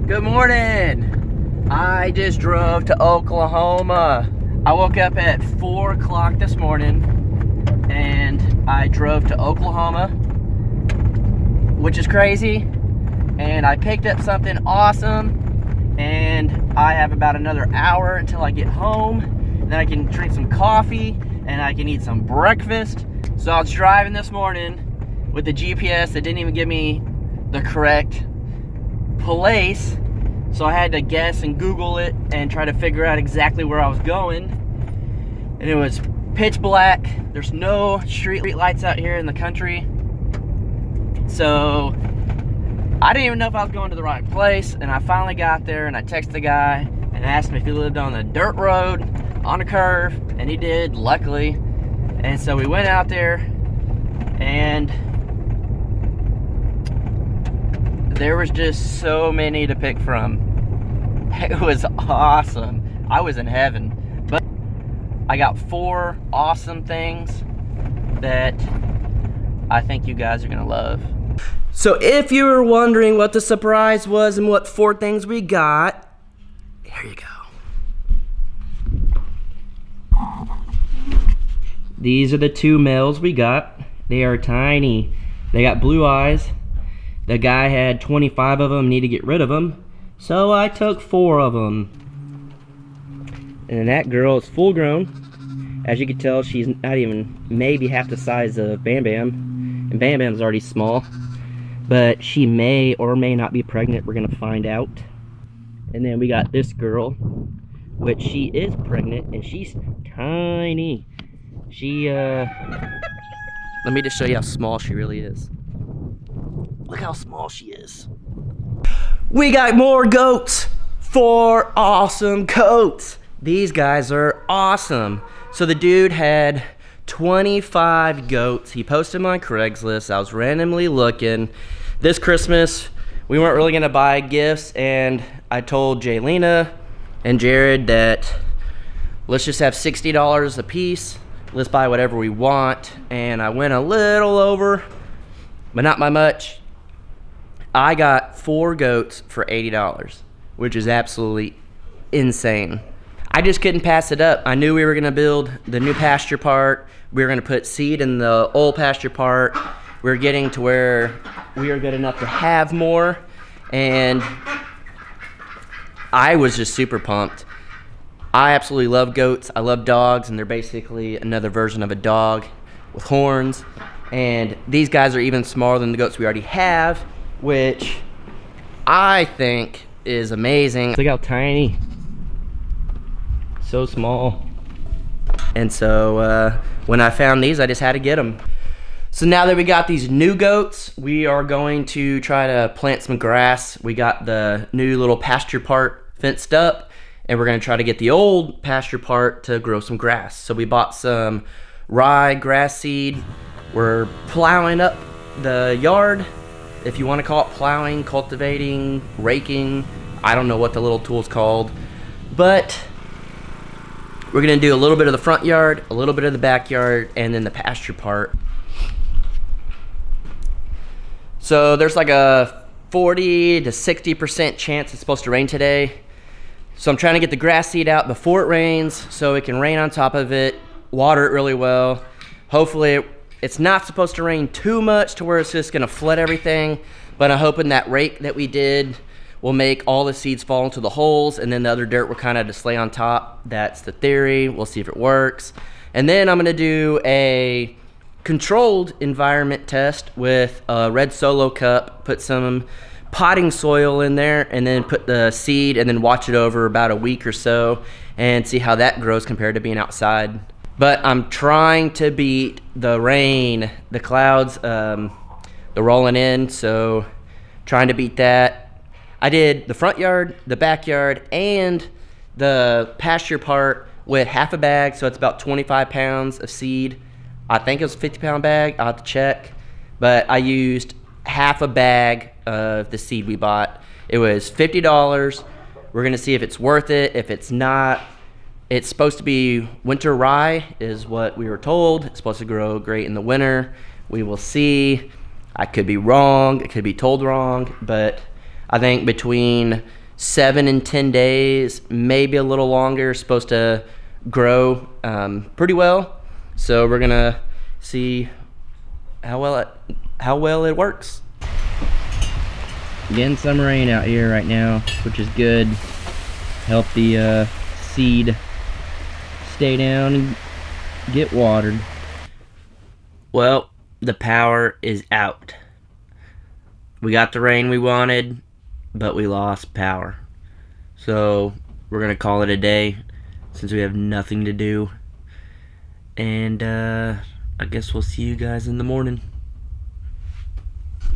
Good morning. I just drove to Oklahoma. I woke up at 4 o'clock this morning and I drove to Oklahoma, which is crazy. And I picked up something awesome, and I have about another hour until I get home. Then I can drink some coffee and I can eat some breakfast. So I was driving this morning with the GPS that didn't even give me the correct place, so I had to guess and Google it and try to figure out exactly where I was going. And it was pitch black. There's no street lights out here in the country, so I didn't even know if I was going to the right place. And I finally got there and I texted the guy and asked him if he lived on a dirt road on a curve, and he did, luckily. And so we went out there, and there was just so many to pick from. It was awesome. I was in heaven. But I got 4 awesome things that I think you guys are gonna love. So if you were wondering what the surprise was and what 4 things we got, here you go. These are the 2 males we got. They are tiny. They got blue eyes. The guy had 25 of them, need to get rid of them, so I took 4 of them. And that girl is full grown. As you can tell, she's not even maybe half the size of Bam Bam, and Bam Bam's already small. But she may or may not be pregnant. We're gonna find out. And then we got this girl, which she is pregnant, and she's tiny. She let me just show you how small she really is. Look how small she is. We got more goats. 4 awesome goats. These guys are awesome. So the dude had 25 goats. He posted them on Craigslist. I was randomly looking. This Christmas, we weren't really gonna buy gifts, and I told Jaylena and Jared that let's just have $60 a piece. Let's buy whatever we want. And I went a little over, but not by much. I got 4 goats for $80, which is absolutely insane. I just couldn't pass it up. I knew we were gonna build the new pasture part. We were gonna put seed in the old pasture part. We were getting to where we are good enough to have more, and I was just super pumped. I absolutely love goats. I love dogs, and they're basically another version of a dog with horns. And these guys are even smaller than the goats we already have, which I think is amazing. Look how tiny. So small. And so when I found these, I just had to get them. So now that we got these new goats, we are going to try to plant some grass. We got the new little pasture part fenced up, and we're gonna try to get the old pasture part to grow some grass. So we bought some rye grass seed. We're plowing up the yard. If you want to call it plowing, cultivating, raking, I don't know what the little tool's called, but we're gonna do a little bit of the front yard, a little bit of the backyard, and then the pasture part. So there's like a 40 to 60% chance it's supposed to rain today. So I'm trying to get the grass seed out before it rains so it can rain on top of it, water it really well. Hopefully it's not supposed to rain too much to where it's just gonna flood everything, but I'm hoping that rake that we did will make all the seeds fall into the holes, and then the other dirt will kind of just lay on top. That's the theory. We'll see if it works. And then I'm gonna do a controlled environment test with a red Solo cup, put some potting soil in there, and then put the seed, and then watch it over about a week or so and see how that grows compared to being outside. But I'm trying to beat the rain. The clouds, they're rolling in, so trying to beat that. I did the front yard, the backyard, and the pasture part with half a bag, so it's about 25 pounds of seed. I think it was a 50-pound bag. I'll have to check. But I used half a bag of the seed we bought. It was $50. We're gonna see if it's worth it. If it's not, it's supposed to be winter rye is what we were told. It's supposed to grow great in the winter. We will see. I could be wrong. It could be told wrong, but I think between 7 and 10 days, maybe a little longer. Supposed to grow pretty well. So we're gonna see how well it works. Getting some rain out here right now, which is good. Help the seed stay down and get watered. Well, the power is out. We got the rain we wanted, but we lost power. So we're gonna call it a day since we have nothing to do. And I guess we'll see you guys in the morning.